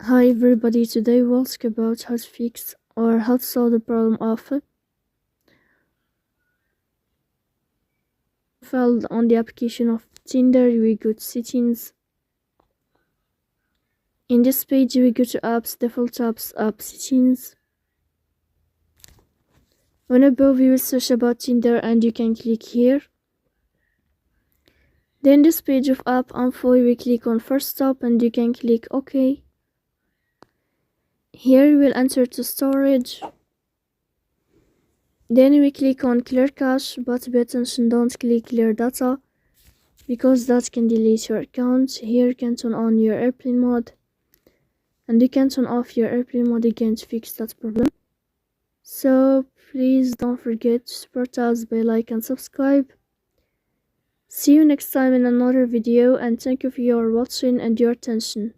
Hi everybody, today we'll talk about how to fix or how to solve the problem of failed on the application of Tinder. We go to settings. In this page we go to apps, default apps, app settings. On above we will search about Tinder and you can click here. Then this page of app info we click on first stop and you can click OK. Here we will enter to storage. Then we click on clear cache, but pay attention, don't click clear data because that can delete your account. Here you can turn on your airplane mode and you can turn off your airplane mode again to fix that problem. So please don't forget to support us by like and subscribe. See you next time in another video and thank you for your watching and your attention.